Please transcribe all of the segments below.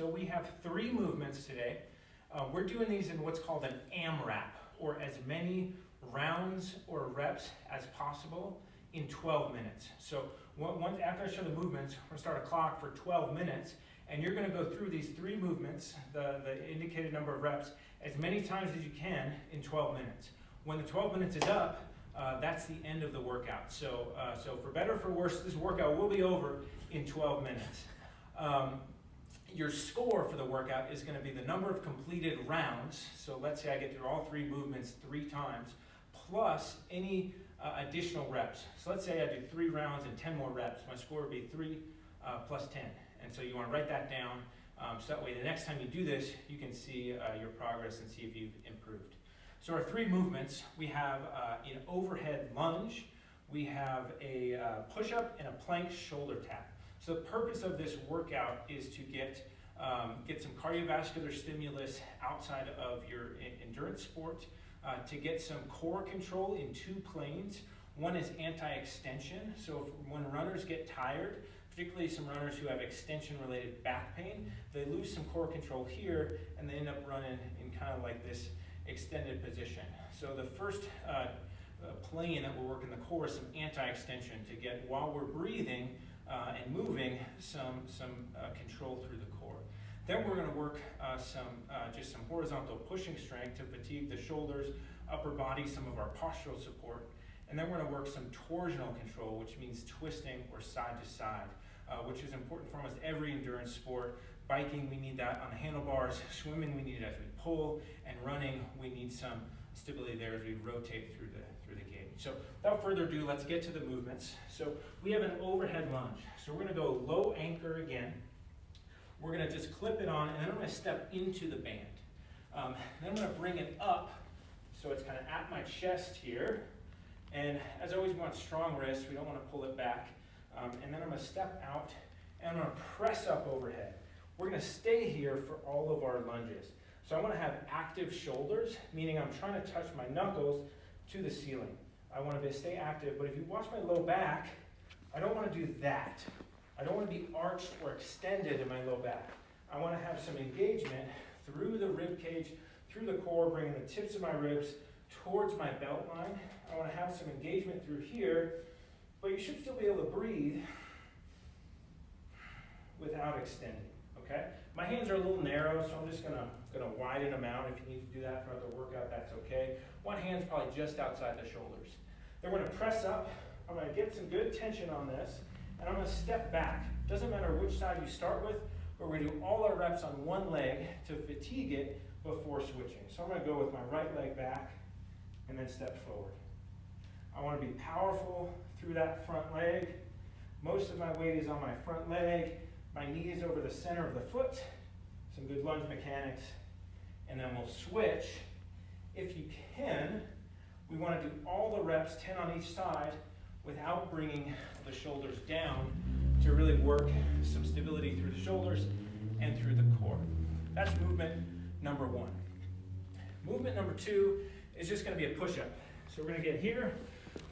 So we have 3 movements today. We're doing these in what's called an AMRAP, or as many rounds or reps as possible in 12 minutes. So after I show the movements, we're gonna start a clock for 12 minutes, and you're gonna go through these 3 movements, the indicated number of reps, as many times as you can in 12 minutes. When the 12 minutes is up, that's the end of the workout. So for better or for worse, this workout will be over in 12 minutes. Your score for the workout is going to be the number of completed rounds. So let's say I get through all 3 movements 3 times, plus any additional reps. So let's say I do 3 rounds and 10 more reps. My score would be 3 plus 10. And so you want to write that down, so that way the next time you do this, you can see your progress and see if you've improved. So our 3 movements, we have an overhead lunge, we have a push-up, and a plank shoulder tap. So the purpose of this workout is to get some cardiovascular stimulus outside of your endurance sport, to get some core control in 2 planes. One is anti-extension. So when runners get tired, particularly some runners who have extension-related back pain, they lose some core control here, and they end up running in kind of like this extended position. So the first plane that we're working the core is some anti-extension to get, while we're breathing and moving, some control through the core. Then we're going to work just some horizontal pushing strength to fatigue the shoulders, upper body, some of our postural support. And then we're going to work some torsional control, which means twisting or side to side, which is important for almost every endurance sport. Biking, we need that on the handlebars. Swimming, we need it as we pull. And running, we need some stability there as we rotate through the gait. So without further ado, let's get to the movements. So we have an overhead lunge. So we're going to go low anchor again. We're going to just clip it on, and then I'm going to step into the band. Then I'm going to bring it up so it's kind of at my chest here. And as always, we want strong wrists. We don't want to pull it back. And then I'm going to step out, and I'm going to press up overhead. We're going to stay here for all of our lunges. So I want to have active shoulders, meaning I'm trying to touch my knuckles to the ceiling. I want to stay active, but if you watch my low back, I don't want to do that. I don't want to be arched or extended in my low back. I want to have some engagement through the rib cage, through the core, bringing the tips of my ribs towards my belt line. I want to have some engagement through here, but you should still be able to breathe without extending, okay? My hands are a little narrow, so I'm just gonna widen them out. If you need to do that throughout the workout, that's okay. One hand's probably just outside the shoulders. Then we're gonna press up. I'm gonna get some good tension on this, and I'm gonna step back. Doesn't matter which side you start with, but we're gonna do all our reps on one leg to fatigue it before switching. So I'm gonna go with my right leg back and then step forward. I wanna be powerful through that front leg. Most of my weight is on my front leg. My knee is over the center of the foot. Some good lunge mechanics. And then we'll switch. If you can, we want to do all the reps, 10 on each side, without bringing the shoulders down to really work some stability through the shoulders and through the core. That's movement number 1. Movement number 2 is just going to be a push-up. So we're going to get here.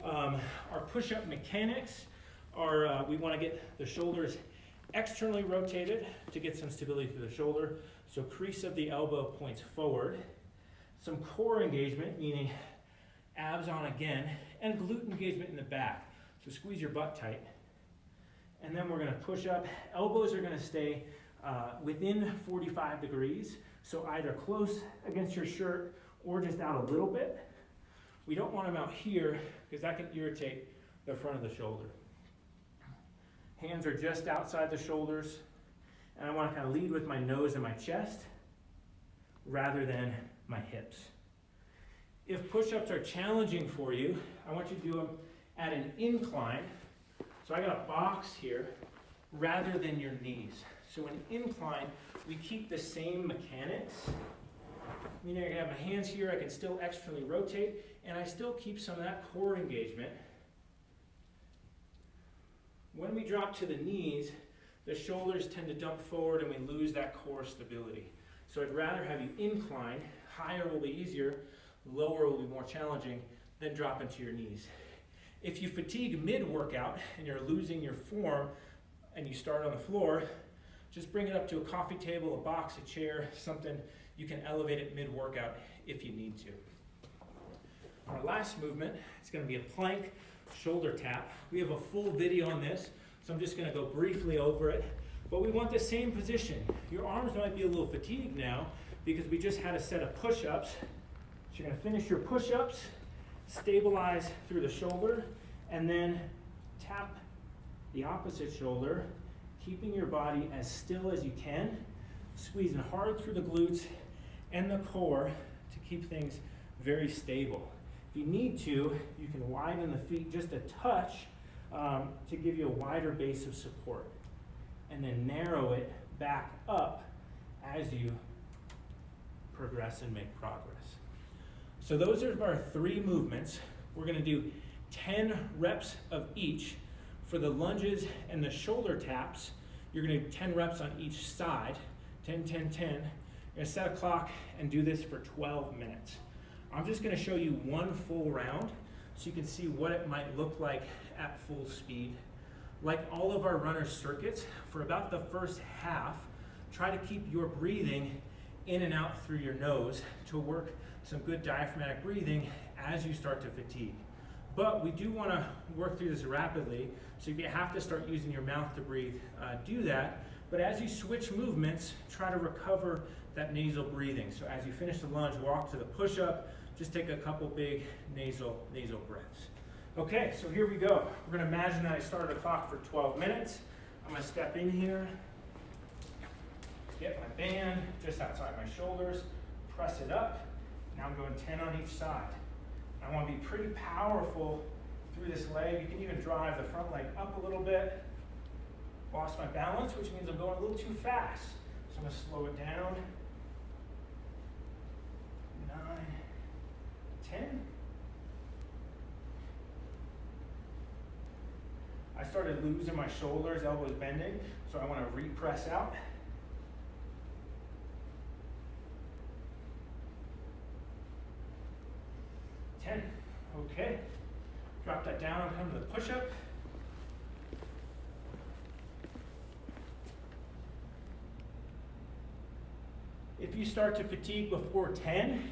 Our push-up mechanics are, we want to get the shoulders externally rotated to get some stability through the shoulder. So crease of the elbow points forward. Some core engagement, meaning abs on again, and glute engagement in the back. So squeeze your butt tight. And then we're going to push up. Elbows are going to stay within 45 degrees. So either close against your shirt or just out a little bit. We don't want them out here because that can irritate the front of the shoulder. Hands are just outside the shoulders, and I want to kind of lead with my nose and my chest rather than my hips. If push-ups are challenging for you, I want you to do them at an incline. So I got a box here rather than your knees. So an incline, we keep the same mechanics. Meaning I can have my hands here, I can still externally rotate, and I still keep some of that core engagement. When we drop to the knees, the shoulders tend to dump forward and we lose that core stability. So I'd rather have you incline. Higher will be easier, lower will be more challenging, then drop into your knees. If you fatigue mid-workout and you're losing your form and you start on the floor, Just bring it up to a coffee table, a box, a chair, something you can elevate it mid-workout if you need to. Our last movement is going to be a plank shoulder tap. We have a full video on this, so I'm just going to go briefly over it. But we want the same position. Your arms might be a little fatigued now because we just had a set of push-ups. So you're going to finish your push-ups, stabilize through the shoulder, and then tap the opposite shoulder, keeping your body as still as you can, squeezing hard through the glutes and the core to keep things very stable. If you need to, you can widen the feet just a touch to give you a wider base of support, and then narrow it back up as you progress and make progress. So those are our 3 movements. We're going to do 10 reps of each. For the lunges and the shoulder taps, you're going to do 10 reps on each side, 10, 10, 10. You're going to set a clock and do this for 12 minutes. I'm just going to show you one full round so you can see what it might look like at full speed. Like all of our runner circuits, for about the first half, try to keep your breathing in and out through your nose to work some good diaphragmatic breathing as you start to fatigue. But we do want to work through this rapidly, so if you have to start using your mouth to breathe, do that. But as you switch movements, try to recover that nasal breathing. So as you finish the lunge, walk to the push-up, just take a couple big nasal breaths. Okay, so here we go. We're going to imagine that I started a clock for 12 minutes. I'm going to step in here, get my band just outside my shoulders, press it up. Now I'm going 10 on each side. I want to be pretty powerful through this leg. You can even drive the front leg up a little bit. Lost my balance, which means I'm going a little too fast. So I'm going to slow it down. 9, 10. I started losing my shoulders, elbows bending, so I want to repress out. 10. Okay. Drop that down and come to the push-up. If you start to fatigue before 10,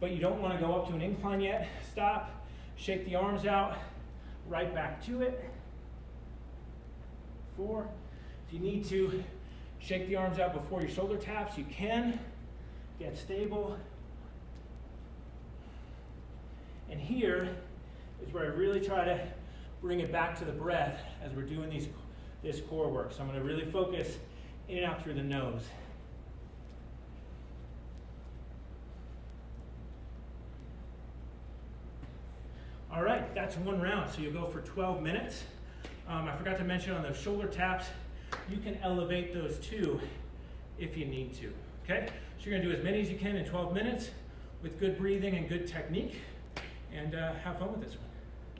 but you don't want to go up to an incline yet, stop, shake the arms out, right back to it. 4. If you need to shake the arms out before your shoulder taps, you can. Get stable. And here is where I really try to bring it back to the breath as we're doing this core work. So I'm going to really focus in and out through the nose. All right, that's one round. So you'll go for 12 minutes. I forgot to mention on those shoulder taps, you can elevate those too if you need to. Okay? So you're going to do as many as you can in 12 minutes with good breathing and good technique. And have fun with this one.